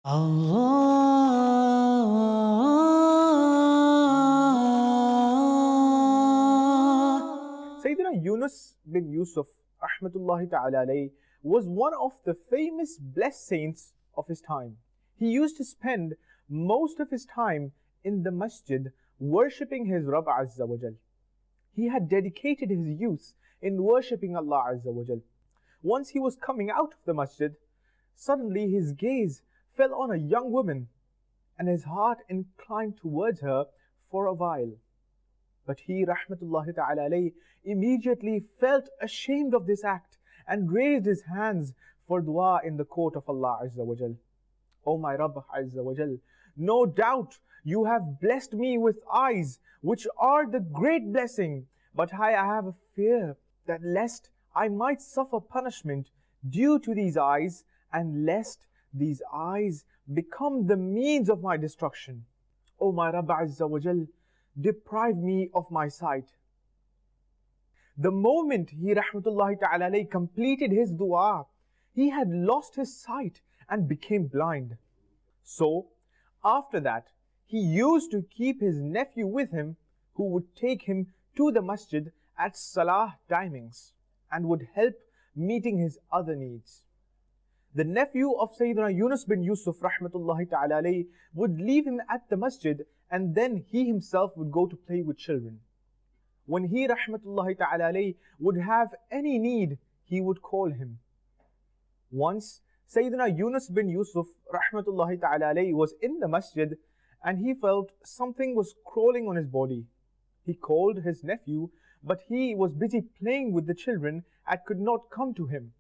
Sayyidina Yunus bin Yusuf rahmatullahi ta'ala alayhi was one of the famous blessed saints of his time. He used to spend most of his time in the masjid worshipping his Rabb Azza wa Jal. He had dedicated his youth in worshipping Allah Azza wa Jal. Once he was coming out of the masjid, suddenly his gaze fell on a young woman and his heart inclined towards her for a while. But he, rahmatullahi ta'ala alayhi, immediately felt ashamed of this act and raised his hands for dua in the court of Allah Azza wa Jal. O my Rabb Azza wa Jal, no doubt you have blessed me with eyes, which are the great blessing, but I have a fear that lest I might suffer punishment due to these eyes, and lest these eyes become the means of my destruction. O my Rabb Azza wa Jal, deprive me of my sight. The moment he rahmatullahi ta'ala alayhi completed his dua, he had lost his sight and became blind. So, after that, he used to keep his nephew with him, who would take him to the masjid at salah timings and would help meeting his other needs. The nephew of Sayyidina Yunus bin Yusuf rahmatullahi ta'ala alayhi would leave him at the masjid, and then he himself would go to play with children. When he rahmatullahi ta'ala alayhi would have any need, he would call him. Once, Sayyidina Yunus bin Yusuf rahmatullahi ta'ala alayhi was in the masjid and he felt something was crawling on his body. He called his nephew, but he was busy playing with the children and could not come to him.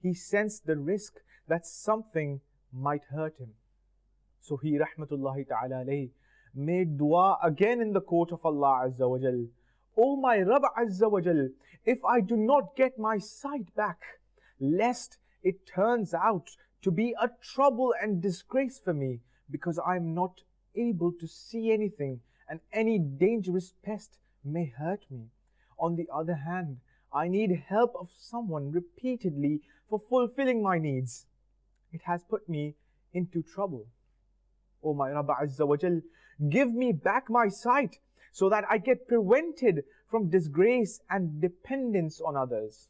He sensed the risk that something might hurt him. So he rahmatullahi ta'ala alayhi made dua again in the court of Allah Azza wa Jal. O my Rabb Azza wa Jal, if I do not get my sight back, lest it turns out to be a trouble and disgrace for me, because I am not able to see anything and any dangerous pest may hurt me. On the other hand, I need help of someone repeatedly for fulfilling my needs. It has put me into trouble. O my Rabb Azza wa Jal, give me back my sight so that I get prevented from disgrace and dependence on others.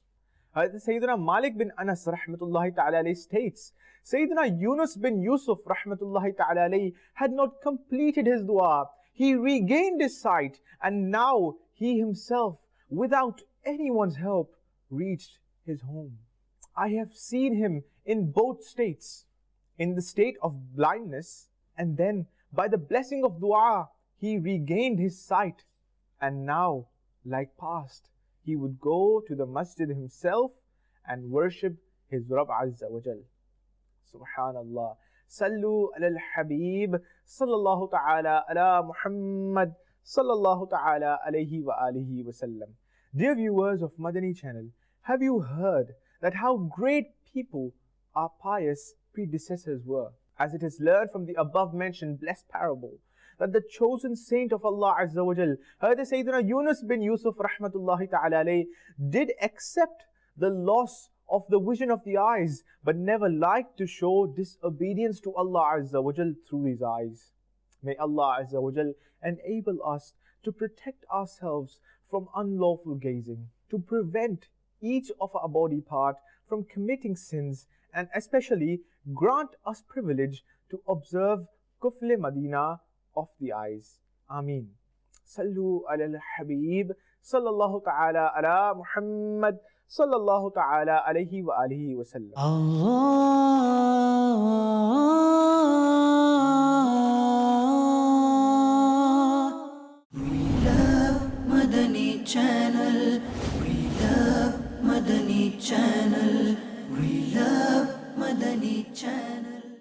Sayyidina Malik bin Anas rahmatullahi ta'ala alayhi states, Sayyidina Yunus bin Yusuf rahmatullahi ta'ala alayhi had not completed his dua. He regained his sight and now he himself, without anyone's help, reached his home. I have seen him in both states, in the state of blindness, and then by the blessing of dua, he regained his sight. And now, like past, he would go to the masjid himself and worship his Rabb Azza wa Jal. Subhanallah. Sallu ala al-Habib, sallallahu ta'ala ala Muhammad, sallallahu ta'ala alayhi wa alihi wa sallam. Dear viewers of Madani Channel, have you heard that how great people our pious predecessors were? As it is learned from the above mentioned blessed parable, that the chosen saint of Allah Azza wa Jal, Sayyidina Yunus bin Yusuf rahmatullahi ta'ala alayhi, did accept the loss of the vision of the eyes, but never liked to show disobedience to Allah Azza wa Jal through these eyes. May Allah Azza wa Jal enable us to protect ourselves from unlawful gazing, to prevent each of our body part from committing sins, and especially grant us privilege to observe Kufl Madina of the eyes. Ameen. Sallu ala al-Habib, sallallahu ta'ala ala Muhammad, sallallahu ta'ala alayhi wa alihi wa sallam. We love Madani Channel. We love Madani Channel. We love Madani Channel.